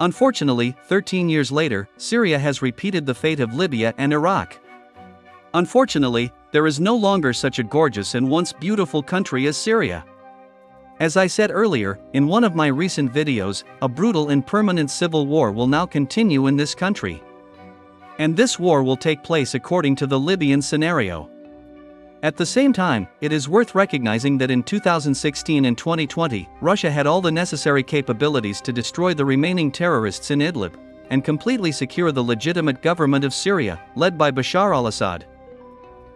Unfortunately, 13 years later, Syria has repeated the fate of Libya and Iraq. Unfortunately, there is no longer such a gorgeous and once beautiful country as Syria. As I said earlier, in one of my recent videos, a brutal and permanent civil war will now continue in this country. And this war will take place according to the Libyan scenario. At the same time, it is worth recognizing that in 2016 and 2020, Russia had all the necessary capabilities to destroy the remaining terrorists in Idlib and completely secure the legitimate government of Syria, led by Bashar al-Assad.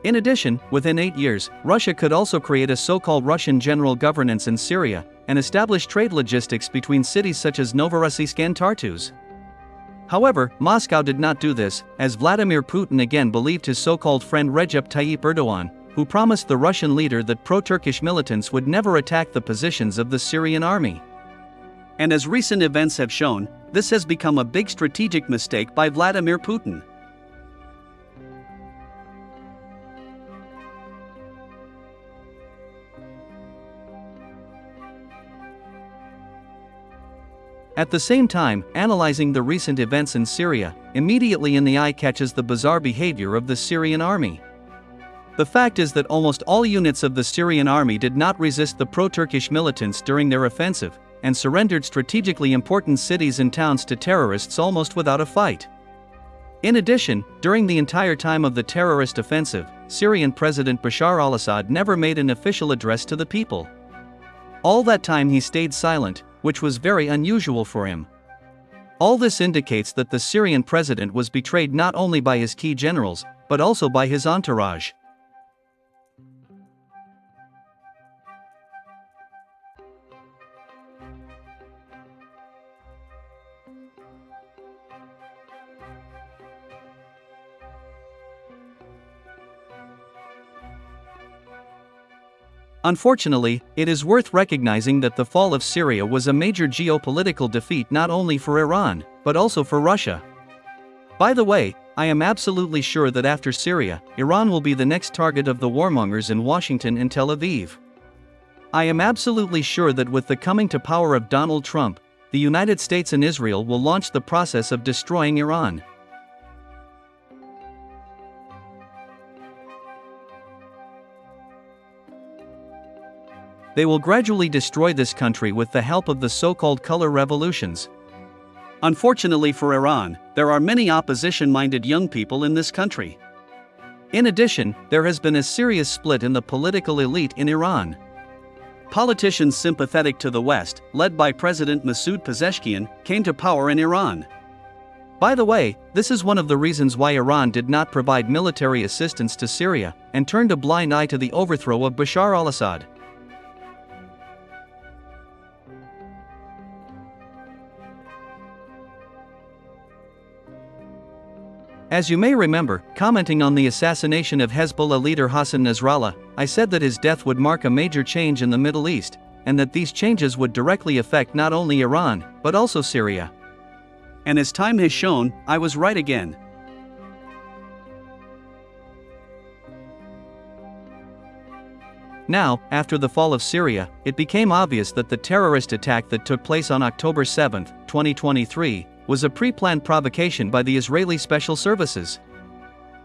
In addition, within 8 years, Russia could also create a so-called Russian general governance in Syria and establish trade logistics between cities such as Novorossiysk and Tartus. However, Moscow did not do this, as Vladimir Putin again believed his so-called friend Recep Tayyip Erdogan, who promised the Russian leader that pro-Turkish militants would never attack the positions of the Syrian army. And as recent events have shown, this has become a big strategic mistake by Vladimir Putin. At the same time, analyzing the recent events in Syria, immediately in the eye catches the bizarre behavior of the Syrian army. The fact is that almost all units of the Syrian army did not resist the pro-Turkish militants during their offensive, and surrendered strategically important cities and towns to terrorists almost without a fight. In addition, during the entire time of the terrorist offensive, Syrian President Bashar al-Assad never made an official address to the people. All that time he stayed silent, which was very unusual for him. All this indicates that the Syrian president was betrayed not only by his key generals, but also by his entourage. Unfortunately, it is worth recognizing that the fall of Syria was a major geopolitical defeat not only for Iran, but also for Russia. By the way, I am absolutely sure that after Syria, Iran will be the next target of the warmongers in Washington and Tel Aviv. I am absolutely sure that with the coming to power of Donald Trump, the United States and Israel will launch the process of destroying Iran. They will gradually destroy this country with the help of the so-called color revolutions. Unfortunately for Iran, there are many opposition-minded young people in this country. In addition, there has been a serious split in the political elite in Iran. Politicians sympathetic to the West, led by President Masoud Pezeshkian, came to power in Iran. By the way, this is one of the reasons why Iran did not provide military assistance to Syria and turned a blind eye to the overthrow of Bashar al-Assad. As you may remember, commenting on the assassination of Hezbollah leader Hassan Nasrallah, I said that his death would mark a major change in the Middle East, and that these changes would directly affect not only Iran, but also Syria. And as time has shown, I was right again. Now, after the fall of Syria, it became obvious that the terrorist attack that took place on October 7, 2023, was a pre-planned provocation by the Israeli Special Services.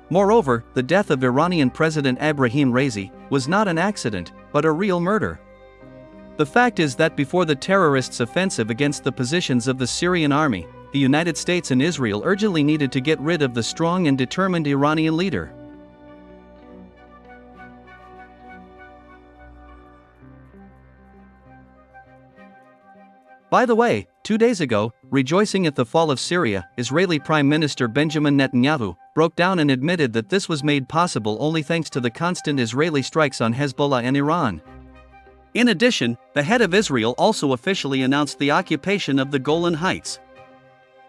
Moreover, the death of Iranian President Ebrahim Raisi was not an accident, but a real murder. The fact is that before the terrorists' offensive against the positions of the Syrian army, the United States and Israel urgently needed to get rid of the strong and determined Iranian leader. By the way, 2 days ago, rejoicing at the fall of Syria, Israeli Prime Minister Benjamin Netanyahu broke down and admitted that this was made possible only thanks to the constant Israeli strikes on Hezbollah and Iran. In addition, the head of Israel also officially announced the occupation of the Golan Heights.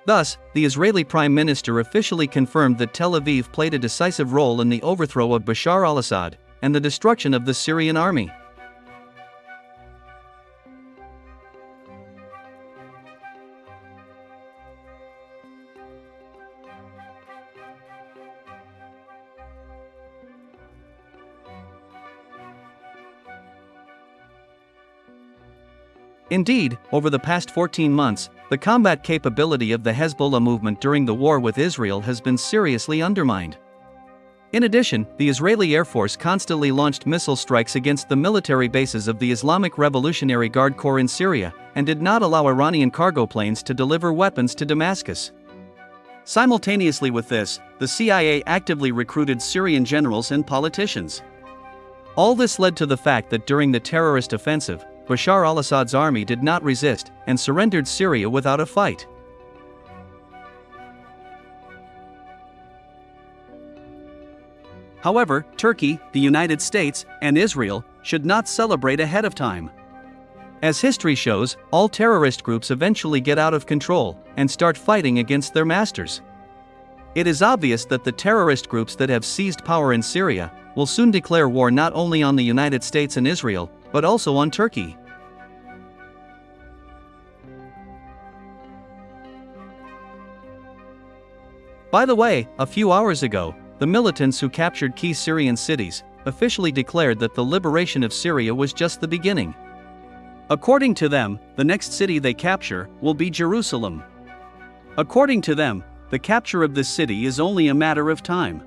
Thus, the Israeli Prime Minister officially confirmed that Tel Aviv played a decisive role in the overthrow of Bashar al-Assad and the destruction of the Syrian army. Indeed, over the past 14 months, the combat capability of the Hezbollah movement during the war with Israel has been seriously undermined. In addition, the Israeli Air Force constantly launched missile strikes against the military bases of the Islamic Revolutionary Guard Corps in Syria, and did not allow Iranian cargo planes to deliver weapons to Damascus. Simultaneously with this, the CIA actively recruited Syrian generals and politicians. All this led to the fact that during the terrorist offensive, Bashar al-Assad's army did not resist and surrendered Syria without a fight. However, Turkey, the United States, and Israel should not celebrate ahead of time. As history shows, all terrorist groups eventually get out of control and start fighting against their masters. It is obvious that the terrorist groups that have seized power in Syria will soon declare war not only on the United States and Israel, but also on Turkey. By the way, a few hours ago, the militants who captured key Syrian cities officially declared that the liberation of Syria was just the beginning. According to them, the next city they capture will be Jerusalem. According to them, the capture of this city is only a matter of time.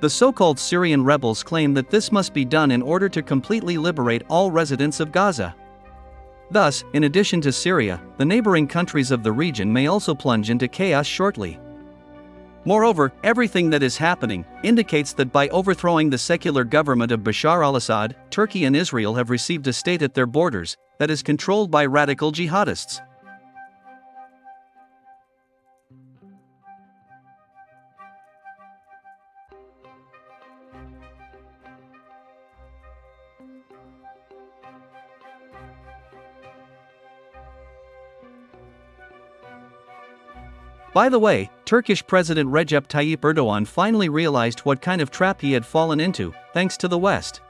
The so-called Syrian rebels claim that this must be done in order to completely liberate all residents of Gaza. Thus, in addition to Syria, the neighboring countries of the region may also plunge into chaos shortly. Moreover, everything that is happening indicates that by overthrowing the secular government of Bashar al-Assad, Turkey and Israel have received a state at their borders that is controlled by radical jihadists. By the way, Turkish President Recep Tayyip Erdogan finally realized what kind of trap he had fallen into, thanks to the West.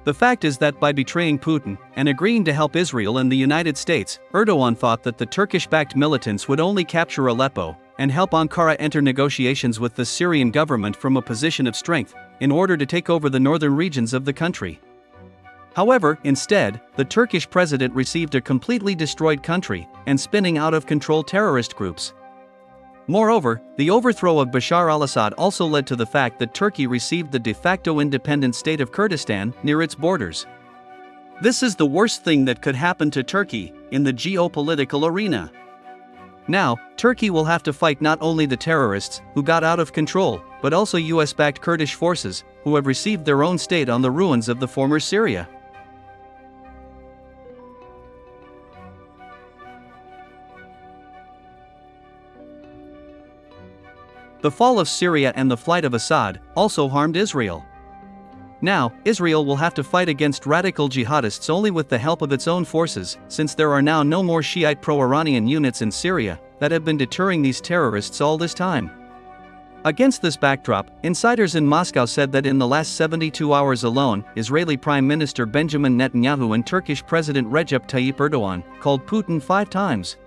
The fact is that by betraying Putin and agreeing to help Israel and the United States, Erdogan thought that the Turkish-backed militants would only capture Aleppo and help Ankara enter negotiations with the Syrian government from a position of strength in order to take over the northern regions of the country. However, instead, the Turkish president received a completely destroyed country and spinning out of control terrorist groups. Moreover, the overthrow of Bashar al-Assad also led to the fact that Turkey received the de facto independent state of Kurdistan near its borders. This is the worst thing that could happen to Turkey in the geopolitical arena. Now, Turkey will have to fight not only the terrorists who got out of control, but also US-backed Kurdish forces who have received their own state on the ruins of the former Syria. The fall of Syria and the flight of Assad also harmed Israel. Now, Israel will have to fight against radical jihadists only with the help of its own forces, since there are now no more Shiite pro-Iranian units in Syria that have been deterring these terrorists all this time. Against this backdrop, insiders in Moscow said that in the last 72 hours alone, Israeli Prime Minister Benjamin Netanyahu and Turkish President Recep Tayyip Erdogan called Putin 5 times.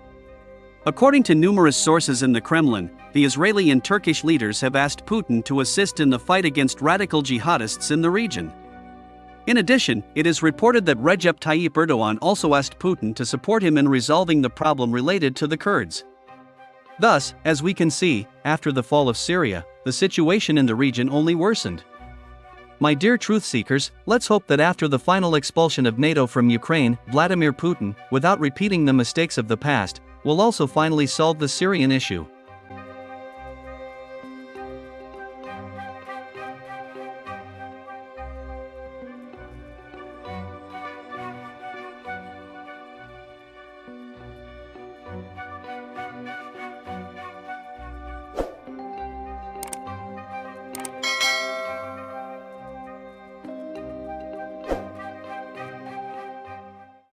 According to numerous sources in the Kremlin, the Israeli and Turkish leaders have asked Putin to assist in the fight against radical jihadists in the region. In addition, it is reported that Recep Tayyip Erdogan also asked Putin to support him in resolving the problem related to the Kurds. Thus, as we can see, after the fall of Syria, the situation in the region only worsened. My dear truth seekers, let's hope that after the final expulsion of NATO from Ukraine, Vladimir Putin, without repeating the mistakes of the past, will also finally solve the Syrian issue.